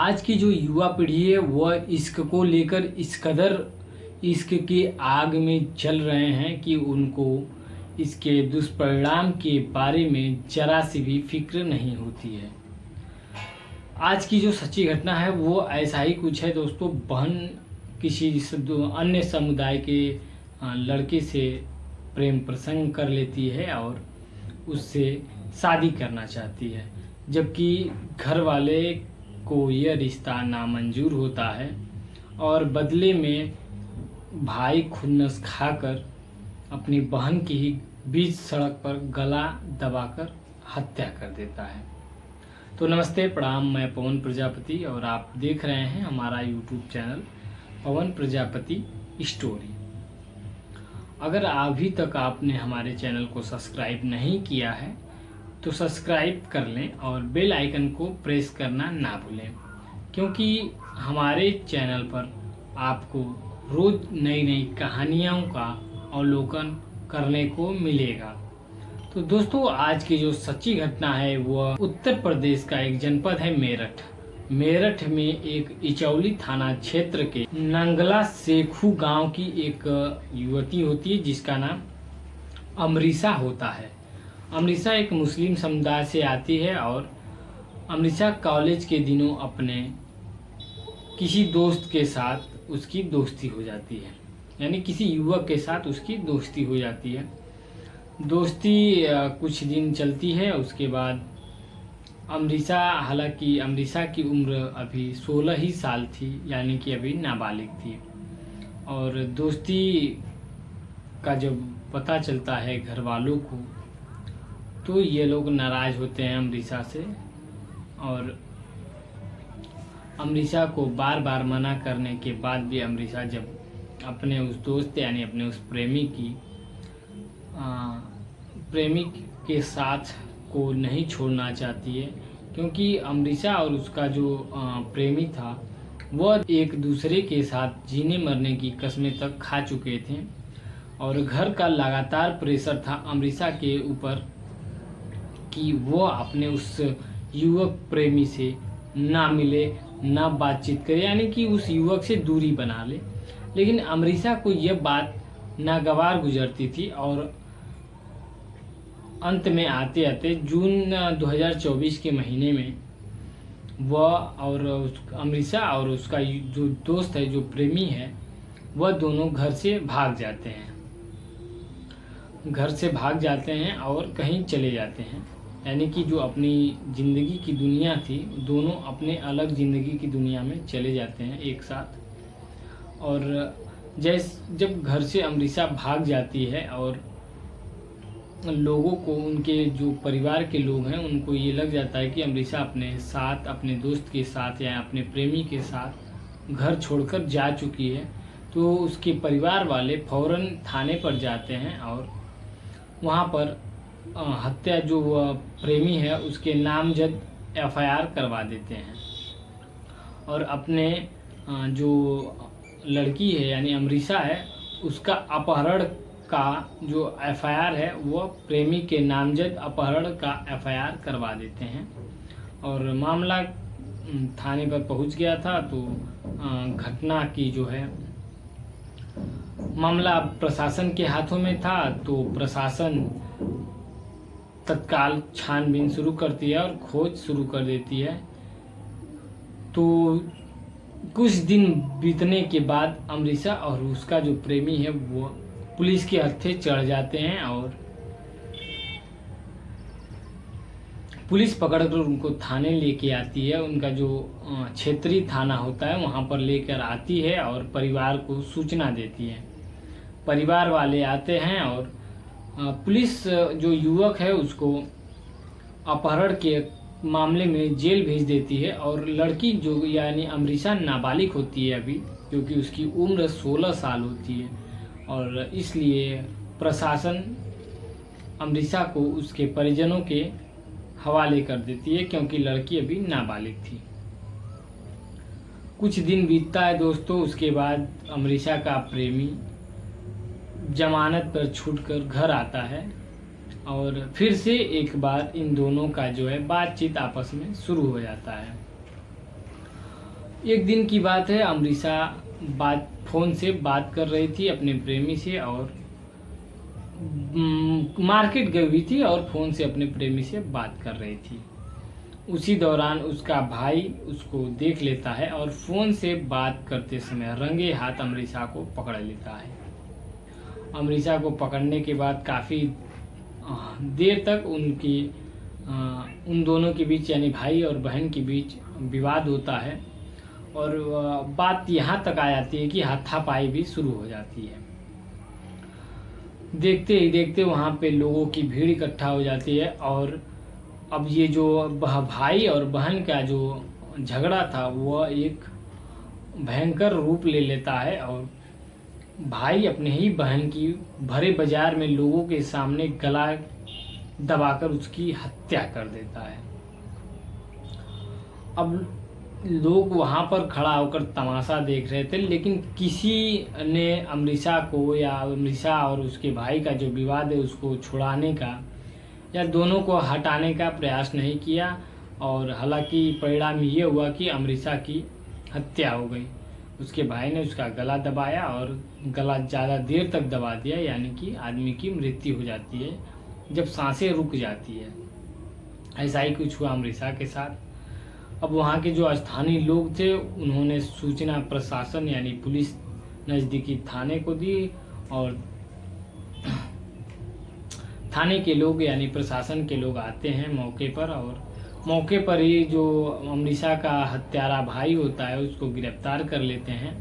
आज की जो युवा पीढ़ी है वह इश्क को लेकर इस कदर इश्क की आग में जल रहे हैं कि उनको इसके दुष्परिणाम के बारे में जरा सी भी फिक्र नहीं होती है। आज की जो सच्ची घटना है वो ऐसा ही कुछ है दोस्तों। बहन किसी अन्य समुदाय के लड़के से प्रेम प्रसंग कर लेती है और उससे शादी करना चाहती है, जबकि घर वाले को यह रिश्ता नामंजूर होता है और बदले में भाई खुन्नस खाकर अपनी बहन की ही बीच सड़क पर गला दबाकर हत्या कर देता है। तो नमस्ते प्रणाम, मैं पवन प्रजापति और आप देख रहे हैं हमारा यूट्यूब चैनल पवन प्रजापति स्टोरी। अगर अभी तक आपने हमारे चैनल को सब्सक्राइब नहीं किया है तो सब्सक्राइब कर लें और बेल आइकन को प्रेस करना ना भूलें, क्योंकि हमारे चैनल पर आपको रोज नई नई कहानियों का अवलोकन करने को मिलेगा। तो दोस्तों, आज की जो सच्ची घटना है वह उत्तर प्रदेश का एक जनपद है मेरठ में एक इचौली थाना क्षेत्र के नंगला शेखू गांव की एक युवती होती है जिसका नाम अमरीशा होता है। अमरीशा एक मुस्लिम समुदाय से आती है और अमरीशा कॉलेज के दिनों अपने किसी दोस्त के साथ उसकी दोस्ती हो जाती है, यानी किसी युवक के साथ उसकी दोस्ती हो जाती है। दोस्ती कुछ दिन चलती है। उसके बाद हालांकि अमरीशा की उम्र अभी 16 ही साल थी, यानी कि अभी नाबालिग थी। और दोस्ती का जब पता चलता है घर वालों को तो ये लोग नाराज़ होते हैं अमरीशा से, और अमरीशा को बार बार मना करने के बाद भी अमरीशा जब अपने उस दोस्त यानी अपने उस प्रेमी के साथ को नहीं छोड़ना चाहती है, क्योंकि अमरीशा और उसका जो प्रेमी था वह एक दूसरे के साथ जीने मरने की कस्में तक खा चुके थे और घर का लगातार प्रेशर था अमरीशा के ऊपर कि वो अपने उस युवक प्रेमी से ना मिले ना बातचीत करे, यानी कि उस युवक से दूरी बना ले। लेकिन अमरीशा को यह बात नागवार गुजरती थी और अंत में आते आते जून 2024 के महीने में वह और अमरीशा और उसका जो दोस्त है, जो प्रेमी है, वह दोनों घर से भाग जाते हैं और कहीं चले जाते हैं। यानी कि जो अपनी ज़िंदगी की दुनिया थी, दोनों अपने अलग ज़िंदगी की दुनिया में चले जाते हैं एक साथ। और जब घर से अमरीशा भाग जाती है और लोगों को, उनके जो परिवार के लोग हैं, उनको ये लग जाता है कि अमरीशा अपने साथ, अपने दोस्त के साथ या अपने प्रेमी के साथ घर छोड़कर जा चुकी है, तो उसके परिवार वाले फौरन थाने पर जाते हैं और वहाँ पर हत्या जो प्रेमी है उसके नामजद FIR करवा देते हैं और अपने जो लड़की है यानी अमरीशा है उसका अपहरण का जो FIR है वह प्रेमी के नामजद अपहरण का FIR करवा देते हैं। और मामला थाने पर पहुंच गया था, तो घटना की जो है मामला प्रशासन के हाथों में था, तो प्रशासन तत्काल छानबीन शुरू करती है और खोज शुरू कर देती है। तो कुछ दिन बीतने के बाद अमरीशा और उसका जो प्रेमी है वो पुलिस के हत्थे चढ़ जाते हैं और पुलिस पकड़कर उनको थाने लेके आती है। उनका जो क्षेत्रीय थाना होता है वहाँ पर लेकर आती है और परिवार को सूचना देती है। परिवार वाले आते हैं और पुलिस जो युवक है उसको अपहरण के मामले में जेल भेज देती है और लड़की जो यानी अमरीशा नाबालिग होती है अभी, क्योंकि उसकी उम्र 16 साल होती है, और इसलिए प्रशासन अमरीशा को उसके परिजनों के हवाले कर देती है, क्योंकि लड़की अभी नाबालिग थी। कुछ दिन बीतता है दोस्तों। उसके बाद अमरीशा का प्रेमी जमानत पर छूटकर घर आता है और फिर से एक बार इन दोनों का जो है बातचीत आपस में शुरू हो जाता है। एक दिन की बात है, अमरीशा फ़ोन से बात कर रही थी अपने प्रेमी से और मार्केट गई हुई थी और फ़ोन से अपने प्रेमी से बात कर रही थी। उसी दौरान उसका भाई उसको देख लेता है और फ़ोन से बात करते समय रंगे हाथ अमरीशा को पकड़ लेता है। अमरीशा को पकड़ने के बाद काफ़ी देर तक उन दोनों के बीच यानी भाई और बहन के बीच विवाद होता है और बात यहाँ तक आ जाती है कि हाथापाई भी शुरू हो जाती है। देखते ही देखते वहाँ पे लोगों की भीड़ इकट्ठा हो जाती है और अब ये जो भाई और बहन का जो झगड़ा था वह एक भयंकर रूप ले लेता है और भाई अपने ही बहन की भरे बाजार में लोगों के सामने गला दबाकर उसकी हत्या कर देता है। अब लोग वहाँ पर खड़ा होकर तमाशा देख रहे थे, लेकिन किसी ने अमरीशा को या अमरीशा और उसके भाई का जो विवाद है उसको छुड़ाने का या दोनों को हटाने का प्रयास नहीं किया और हालांकि परिणाम ये हुआ कि अमरीशा की हत्या हो गई। उसके भाई ने उसका गला दबाया और गला ज़्यादा देर तक दबा दिया, यानी कि आदमी की मृत्यु हो जाती है जब सांसें रुक जाती है। ऐसा ही कुछ हुआ अमरीशा के साथ। अब वहाँ के जो स्थानीय लोग थे उन्होंने सूचना प्रशासन यानी पुलिस नज़दीकी थाने को दी और थाने के लोग यानी प्रशासन के लोग आते हैं मौके पर और मौके पर ही जो अमरीशा का हत्यारा भाई होता है उसको गिरफ्तार कर लेते हैं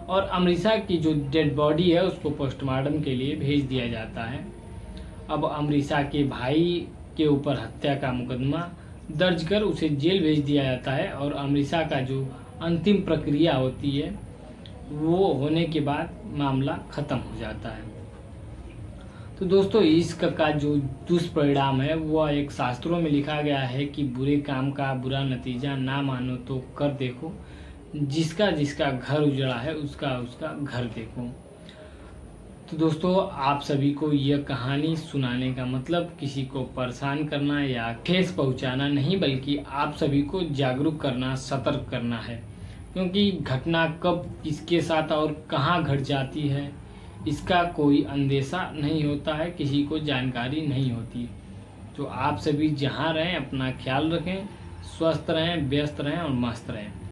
और अमरीशा की जो डेड बॉडी है उसको पोस्टमार्टम के लिए भेज दिया जाता है। अब अमरीशा के भाई के ऊपर हत्या का मुकदमा दर्ज कर उसे जेल भेज दिया जाता है और अमरीशा का जो अंतिम प्रक्रिया होती है वो होने के बाद मामला ख़त्म हो जाता है। तो दोस्तों, इश्क का जो दुष्परिणाम है वह एक शास्त्रों में लिखा गया है कि बुरे काम का बुरा नतीजा ना मानो तो कर देखो, जिसका जिसका घर उजड़ा है उसका उसका घर देखो। तो दोस्तों, आप सभी को यह कहानी सुनाने का मतलब किसी को परेशान करना या ठेस पहुंचाना नहीं, बल्कि आप सभी को जागरूक करना, सतर्क करना है, क्योंकि घटना कब किसके साथ और कहां घट जाती है इसका कोई अंदेशा नहीं होता है, किसी को जानकारी नहीं होती। तो आप सभी जहां रहें अपना ख्याल रखें, स्वस्थ रहें, व्यस्त रहें और मस्त रहें।